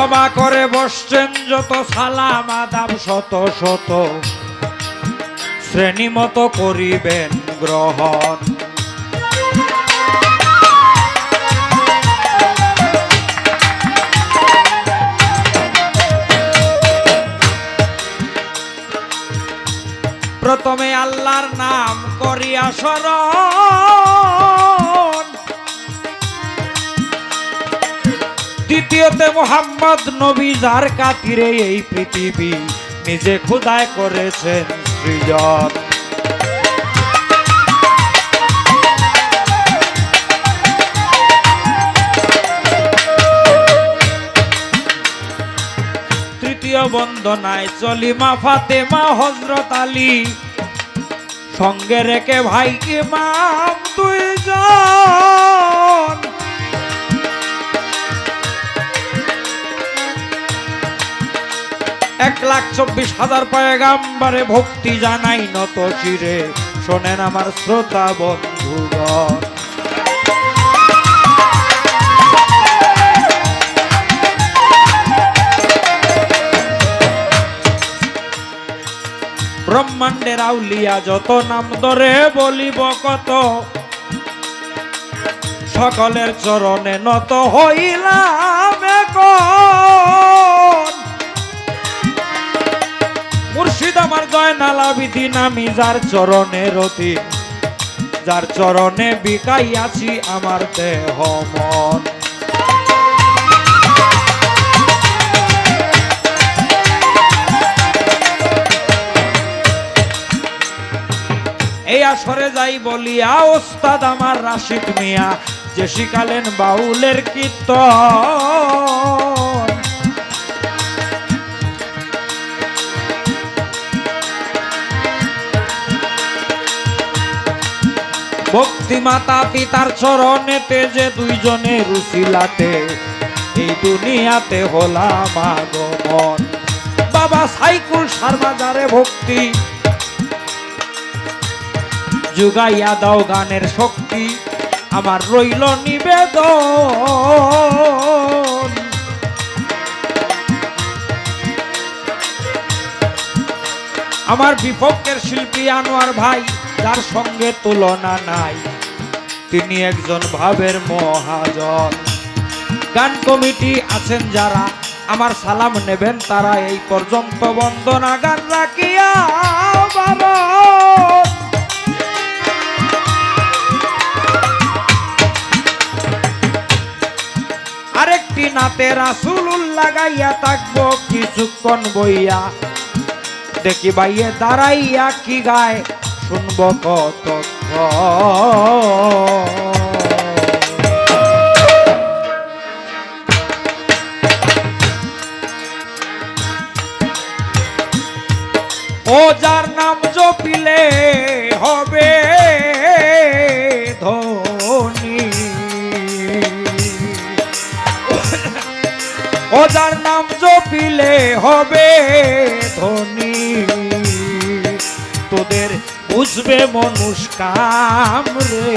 ক্ষমা করে বসছেন যত সালাম আদাব শত শত শ্রেণী মতো করিবেন গ্রহণ। প্রথমে আল্লাহর নাম করিয়া স্মরণ, দ্বিতীয়তে মুহাম্মদ নবী যার খাতিরে এই পৃথিবী নিজে খোদাই করেছেন সৃজন। তৃতীয় বন্দনায় চলিমা ফাতেমা হযরত আলী, সঙ্গে রেখে ভাই ইমাম দুইজন। 1,24,000 পয়গাম্বরে ভক্তি জানাই নত শিরে, শোনেন আমার শ্রোতা বন্ধুগণ। ব্রহ্মাণ্ডের আউলিয়া যত নাম ধরে বলিব কত, সকলের চরণে নত হইলাম এখন। মুর্শিদ আমার জয়নাল আবিদিন, আমি যার চরণে রতি, যার চরণে বিকাইয়াছি আমার দেহ মন। এই আসরে যাই বলিয়া ওস্তাদ আমার রাশিদ মিয়া, যে শিখালেন বাউলের কীর্তন। ভক্তি মাতা পিতার চরণেতে যে দুইজনের উসিলাতে এই দুনিয়াতে হলাম আগমন। বাবা সাইকুল সারবাজারে ভক্তি যুগাইয়া দাও গানের শক্তি, আমার রইল নিবেদন। আমার বিপক্ষের শিল্পী আনোয়ার ভাই, যার সঙ্গে তুলনা নাই, তিনি একজন ভাবের মহাজন। গান কমিটি আছেন যারা, আমার সালাম নেবেন তারা। এই পর্যন্ত বন্দনা গান রাখিয়া বারণ। আরেকটি নাতে রাসূলুল্লাহ গাইয়া থাকবো কিছুক্ষণ বইয়া, দেখি বাইয়ে দাঁড়াইয়া কি গায় শুনবো কতক্ষণ। ও যার নাম জপিলে হবে ধনী, ও যার নাম জপিলে হবে ধনী, তোদের বুঝবে মানুষ কাম রে।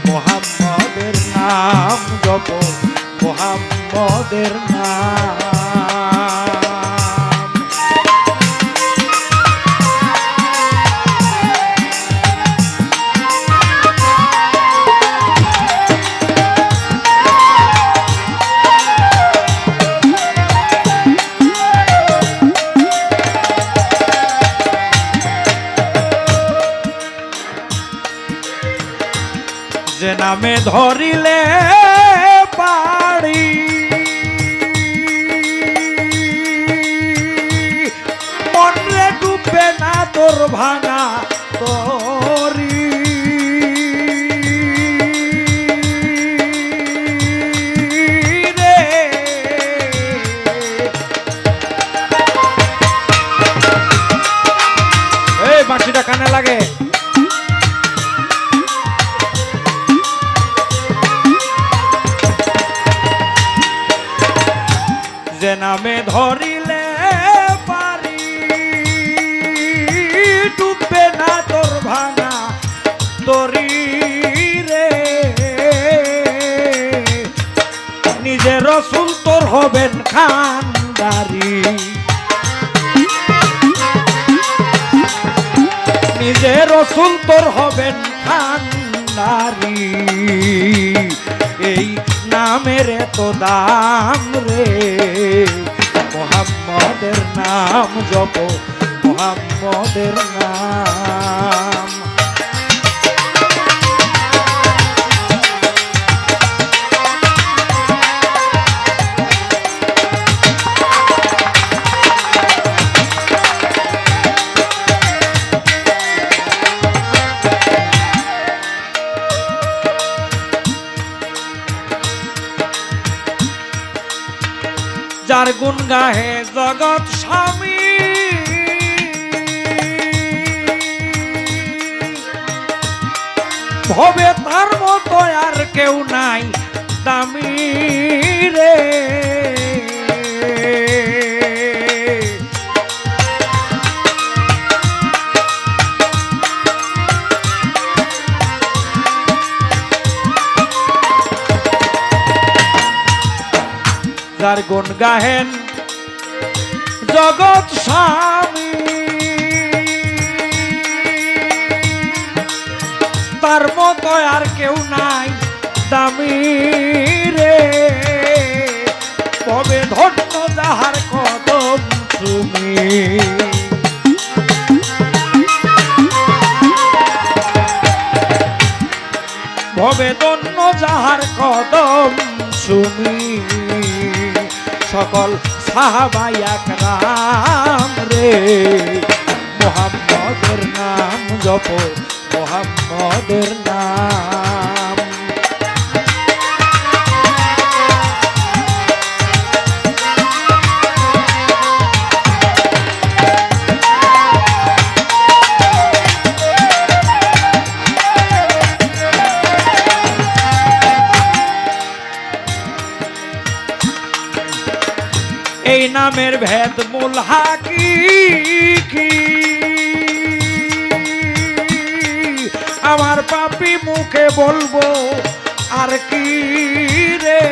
মুহাম্মদের নাম জপ, মুহাম্মদের নাম। যে নামে ধরিলে পারি মনরে ডুবে না তোর ভাঙা তরি, রে এই বাঁশিটা কানে লাগে। যে নামে ধরিলে পারি ডুববে না তোর ভাঙা তরি রে, নিজে রসুল তোর হবেন খানদারি, নিজে রসুল তোর হবেন খানদারি, এই নামের এত দাম রে, মুহাম্মদের নাম জপ, মুহাম্মদের নাম। যার গুণ গাহে জগৎ স্বামী, ভবে তার মতো আর কেউ নাই দামি রে, যার গুণ গাহেন জগৎ স্বামী, তার মতো আর কেউ নাই দামি রে, তবে ধন্য যাহার কদম তুমি, ভবে ধন্য যাহার কদম তুমি, সকল সাহাবায়ে একরাম রে, মুহাম্মদের নাম জপ, মুহাম্মদের নাম। এই নামের ভেদ মূল হাকি কি, আমার পাপী মুখে বলবো আর কি রে,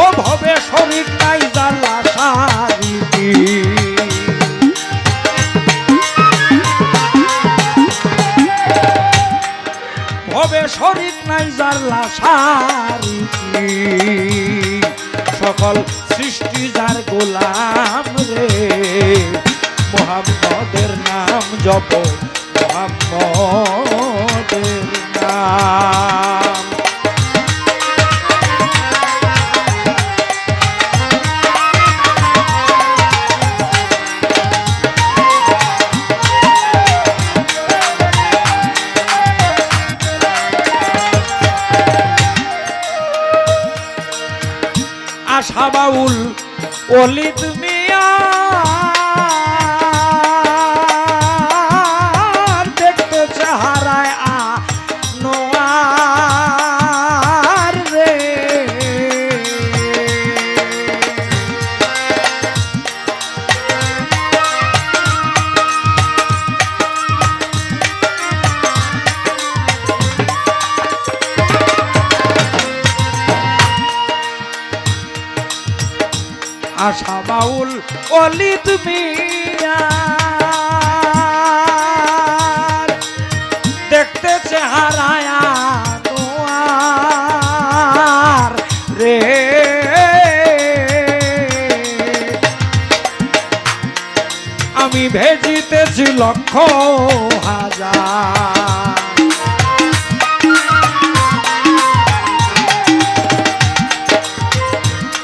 ও ভবে শরীর নাই জাল্লা সারিকি, ভবে শরীর নাই জাল্লা সারিকি, সকল সৃষ্টি যার গোলাম রে, মুহাম্মদের নাম জপ, মুহাম্মদের নাম। আশা বাউল ওলিদ মিয়া, দেখতে চেহারায় নোয়ার রে, আশা বাউল ওলিদ মিয়া, দেখতে চেহারায় নোয়ার রে, আমি ভেজিতেছি লক্ষ হাজার,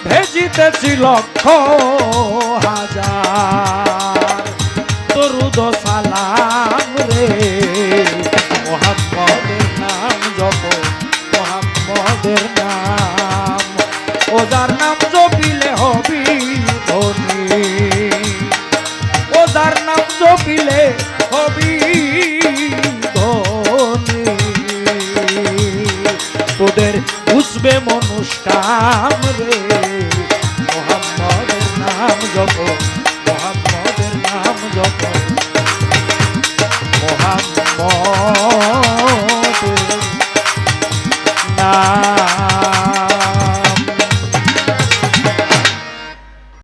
ভেজিতেছি লক্ষ হাজার, দরুদ সালাম রে, মুহাম্মদের নাম জপ, মুহাম্মদের নাম, ও যার নাম জপিলে হবি ধনী, ও যার নাম জপিলে হবি ধনী, তোদের বুঝবে মনুষ্কাম রে, মুহাম্মদের নাম জপ, মুহাম্মদের নাম জপ, মুহাম্মদের নাম।